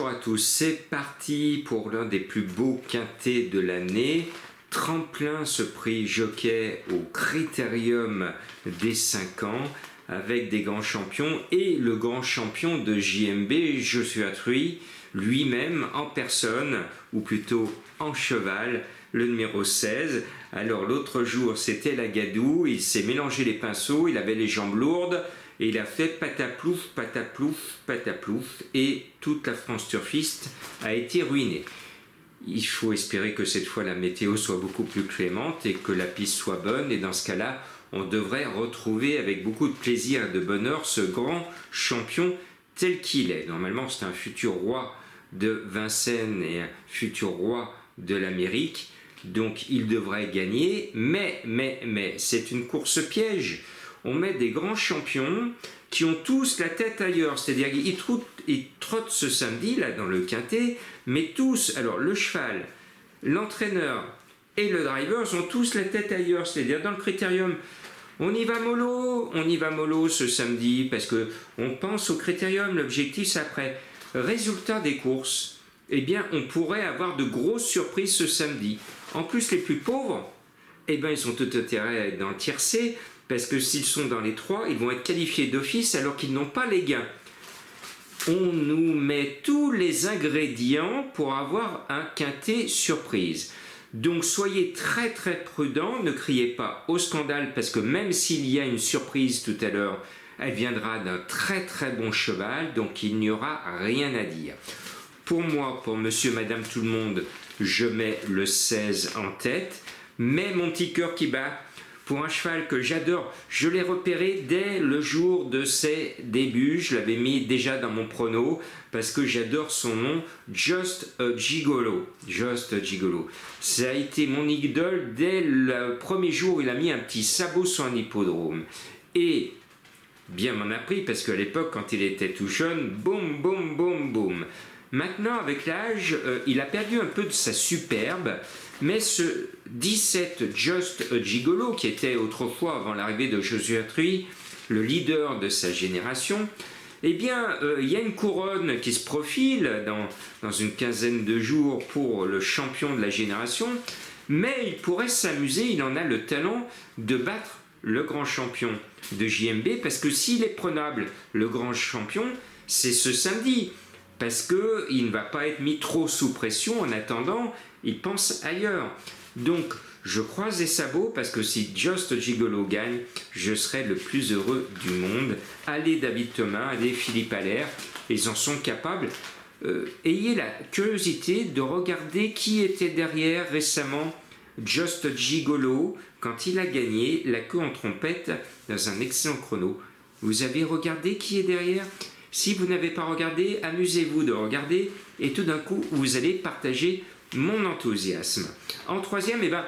Bonjour à tous, c'est parti pour l'un des plus beaux quintés de l'année. Tremplin ce prix jockey au Critérium des 5 ans avec des grands champions et le grand champion de JMB, Joshua Tree, lui-même en personne, ou plutôt en cheval, le numéro 16. Alors l'autre jour c'était la gadoue, il s'est mélangé les pinceaux, il avait les jambes lourdes et il a fait pataplouf, pataplouf, pataplouf et toute la France turfiste a été ruinée. Il faut espérer que cette fois la météo soit beaucoup plus clémente et que la piste soit bonne, et dans ce cas-là, on devrait retrouver avec beaucoup de plaisir et de bonheur ce grand champion tel qu'il est. Normalement, c'est un futur roi de Vincennes et un futur roi de l'Amérique, donc il devrait gagner, mais c'est une course piège. On met des grands champions qui ont tous la tête ailleurs, c'est-à-dire qu'ils trottent ce samedi là dans le quintet, mais tous, alors le cheval, l'entraîneur et le driver ont tous la tête ailleurs, c'est-à-dire dans le critérium. On y va mollo ce samedi parce que on pense au critérium, l'objectif c'est après. Résultat des courses, eh bien on pourrait avoir de grosses surprises ce samedi. En plus les plus pauvres, eh bien ils ont tout intérêt à être dans le tiercé, parce que s'ils sont dans les 3, ils vont être qualifiés d'office alors qu'ils n'ont pas les gains. On nous met tous les ingrédients pour avoir un quintet surprise. Donc soyez très très prudents, ne criez pas au scandale, parce que même s'il y a une surprise tout à l'heure, elle viendra d'un très très bon cheval, donc il n'y aura rien à dire. Pour moi, pour monsieur, madame, tout le monde, je mets le 16 en tête, mais mon petit cœur qui bat, pour un cheval que j'adore, je l'ai repéré dès le jour de ses débuts, je l'avais mis déjà dans mon prono, parce que j'adore son nom, Just a Gigolo. Just a Gigolo. Ça a été mon idole dès le premier jour où il a mis un petit sabot sur un hippodrome. Et bien m'en a pris, parce qu'à l'époque, quand il était tout jeune, boum, boum, boum, boum. Maintenant, avec l'âge, il a perdu un peu de sa superbe, mais ce 17 Just a Gigolo, qui était autrefois, avant l'arrivée de Joshua Tree, le leader de sa génération, eh bien, il y a une couronne qui se profile dans une quinzaine de jours pour le champion de la génération, mais il pourrait s'amuser, il en a le talent de battre le grand champion de JMB, parce que s'il est prenable, le grand champion, c'est ce samedi, parce qu'il ne va pas être mis trop sous pression. En attendant, il pense ailleurs. Donc, je croise les sabots, parce que si Just Gigolo gagne, je serai le plus heureux du monde. Allez David Thomas, allez Philippe Allaire, ils en sont capables. Ayez la curiosité de regarder qui était derrière récemment Just Gigolo, quand il a gagné la queue en trompette dans un excellent chrono. Vous avez regardé qui est derrière ? Si vous n'avez pas regardé, amusez-vous de regarder et tout d'un coup, vous allez partager mon enthousiasme. En troisième, eh ben,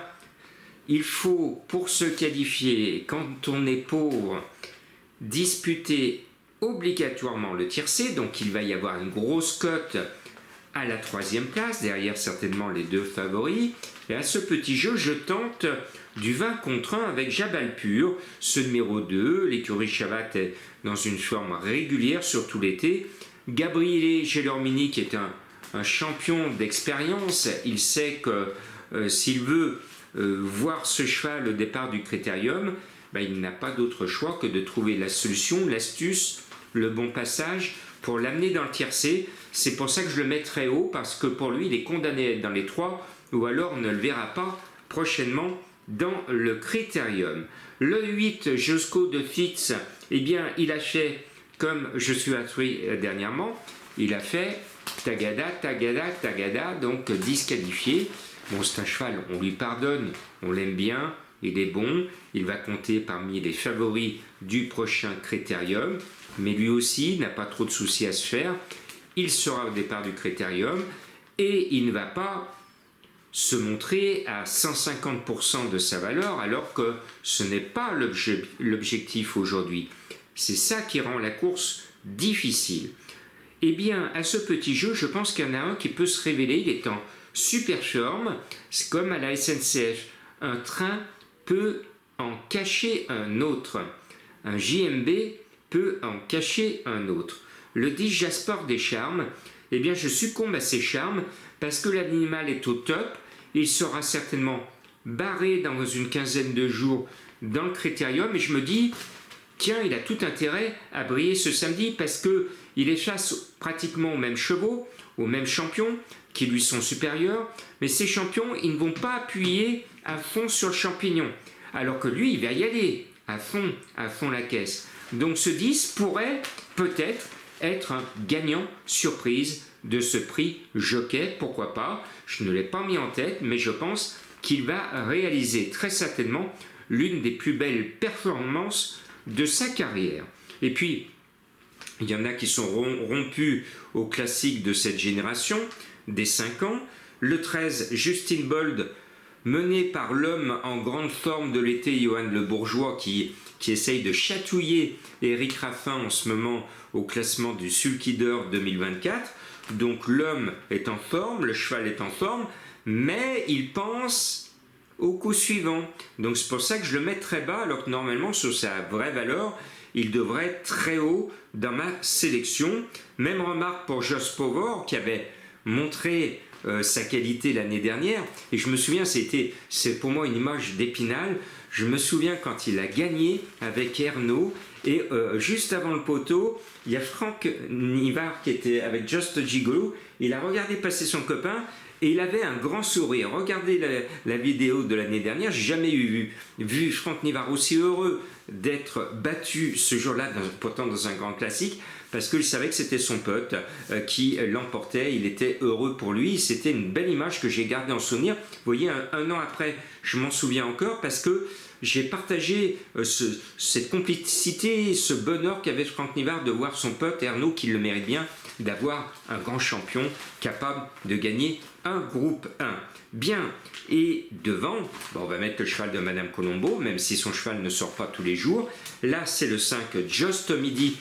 il faut, pour se qualifier, quand on est pauvre, disputer obligatoirement le tiercé. Donc il va y avoir une grosse cote à la 3e place, derrière certainement les 2 favoris. Et à ce petit jeu, je tente du 20 contre 1 avec Jabal Pur, ce numéro 2. L'écurie Chavat est dans une forme régulière, surtout l'été. Gabriele Gelormini, qui est un champion d'expérience, il sait que s'il veut voir ce cheval au départ du critérium, ben, il n'a pas d'autre choix que de trouver la solution, l'astuce, le bon passage pour l'amener dans le tiercé. C'est pour ça que je le mets très haut, parce que pour lui, il est condamné à être dans les 3, ou alors on ne le verra pas prochainement dans le critérium. Le 8, Josco de Fitz, eh bien, il a fait comme je suis attrui dernièrement, il a fait tagada, tagada, tagada, donc disqualifié. Bon, c'est un cheval, on lui pardonne, on l'aime bien, il est bon, il va compter parmi les favoris du prochain critérium, mais lui aussi n'a pas trop de soucis à se faire. Il sera au départ du critérium et il ne va pas se montrer à 150% de sa valeur, alors que ce n'est pas l'objectif aujourd'hui. C'est ça qui rend la course difficile. Eh bien, à ce petit jeu, je pense qu'il y en a un qui peut se révéler, il est en super forme, c'est comme à la SNCF. Un train peut en cacher un autre. Un JMB peut en cacher un autre. Le 10 Jasper Descharmes, eh bien je succombe à ses charmes parce que l'animal est au top. Il sera certainement barré dans une quinzaine de jours dans le critérium et je me dis, tiens, il a tout intérêt à briller ce samedi parce qu'il est chasse pratiquement aux mêmes chevaux, aux mêmes champions qui lui sont supérieurs, mais ces champions, ils ne vont pas appuyer à fond sur le champignon, alors que lui, il va y aller à fond la caisse. Donc ce 10 pourrait peut-être être un gagnant surprise de ce prix jockey, pourquoi pas, je ne l'ai pas mis en tête, mais je pense qu'il va réaliser très certainement l'une des plus belles performances de sa carrière. Et puis, il y en a qui sont rompus au classique de cette génération, des 5 ans. Le 13, Justin Bold, mené par l'homme en grande forme de l'été, Johan Le Bourgeois, qui essaye de chatouiller Eric Raffin en ce moment au classement du Sulky d'Or 2024. Donc l'homme est en forme, le cheval est en forme, mais il pense au coup suivant. Donc c'est pour ça que je le mets très bas, alors que normalement sur sa vraie valeur, il devrait être très haut dans ma sélection. Même remarque pour Josh Power qui avait montré sa qualité l'année dernière. Et je me souviens, c'est pour moi une image d'Épinal. Je me souviens quand il a gagné avec Ernaud. Et juste avant le poteau, il y a Franck Nivard qui était avec Just Gigolo. Il a regardé passer son copain et il avait un grand sourire. Regardez la vidéo de l'année dernière, j'ai jamais vu Franck Nivard aussi heureux d'être battu ce jour-là, pourtant dans un grand classique, parce qu'il savait que c'était son pote qui l'emportait. Il était heureux pour lui. C'était une belle image que j'ai gardée en souvenir. Vous voyez, un an après, je m'en souviens encore parce que j'ai partagé cette complicité, ce bonheur qu'avait Franck Nivard de voir son pote Ernaud, qui le mérite bien, d'avoir un grand champion capable de gagner un groupe 1. Bien, et devant, on va mettre le cheval de Madame Colombo, même si son cheval ne sort pas tous les jours. Là, c'est le 5, Just Midi.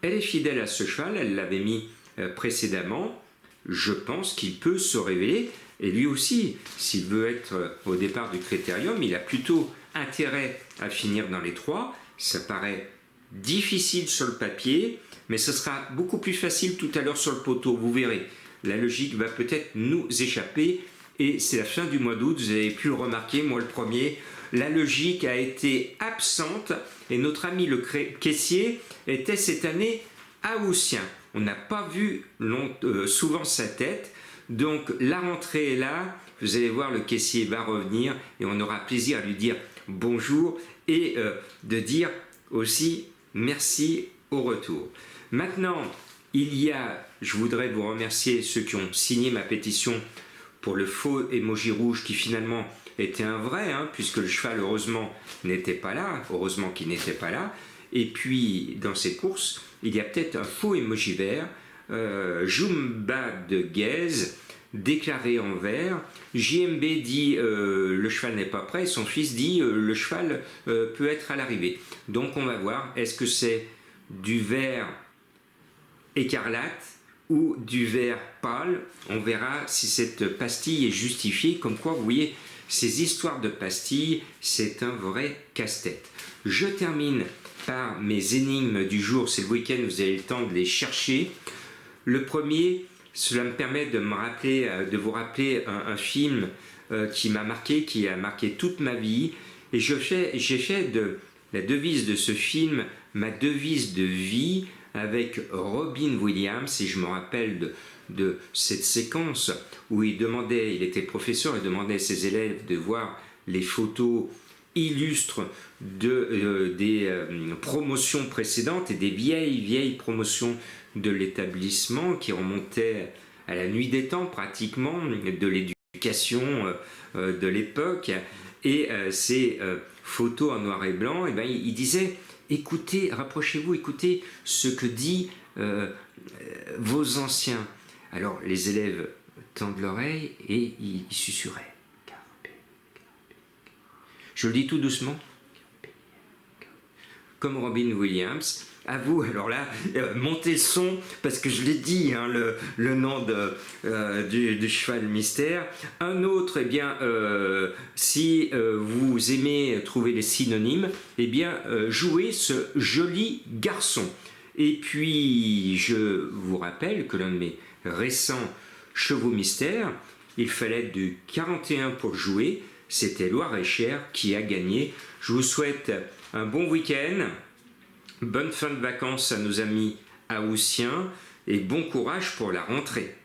Elle est fidèle à ce cheval, elle l'avait mis précédemment. Je pense qu'il peut se révéler. Et lui aussi, s'il veut être au départ du critérium, il a plutôt intérêt à finir dans les 3. Ça paraît difficile sur le papier, mais ce sera beaucoup plus facile tout à l'heure sur le poteau. Vous verrez, la logique va peut-être nous échapper. Et c'est la fin du mois d'août, vous avez pu le remarquer, moi le premier. La logique a été absente et notre ami le caissier était cette année haussien. On n'a pas vu souvent sa tête. Donc la rentrée est là, vous allez voir, le caissier va revenir et on aura plaisir à lui dire bonjour et de dire aussi merci au retour. Maintenant, je voudrais vous remercier ceux qui ont signé ma pétition pour le faux emoji rouge qui finalement était un vrai, puisque le cheval heureusement n'était pas là, heureusement qu'il n'était pas là. Et puis dans cette course, il y a peut-être un faux emoji vert, Jumba de Guèze, déclaré en vert. JMB dit le cheval n'est pas prêt, son fils dit le cheval peut être à l'arrivée. Donc on va voir, est-ce que c'est du vert écarlate ou du vert pâle? On verra si cette pastille est justifiée. Comme quoi, vous voyez, ces histoires de pastilles, c'est un vrai casse-tête. Je termine par mes énigmes du jour. C'est le week-end, vous avez le temps de les chercher. Le premier, cela me permet de vous rappeler un film qui m'a marqué, qui a marqué toute ma vie. Et j'ai fait de la devise de ce film ma devise de vie, avec Robin Williams. Et je me rappelle de cette séquence où il était professeur, il demandait à ses élèves de voir les photos illustres des promotions précédentes et des vieilles promotions de l'établissement qui remontaient à la nuit des temps pratiquement, de l'éducation de l'époque. Et ces photos en noir et blanc, et il disait: écoutez, rapprochez-vous, écoutez ce que disent vos anciens. Alors les élèves tendent l'oreille et ils susurraient. Je le dis tout doucement, comme Robin Williams. À vous, alors là, montez le son, parce que je l'ai dit, le nom du cheval mystère. Un autre, si vous aimez trouver les synonymes, jouez ce joli garçon. Et puis, je vous rappelle que l'un de mes récents chevaux mystères, il fallait du 41 pour jouer. C'était Loir-et-Cher qui a gagné. Je vous souhaite un bon week-end, bonne fin de vacances à nos amis haussiens et bon courage pour la rentrée.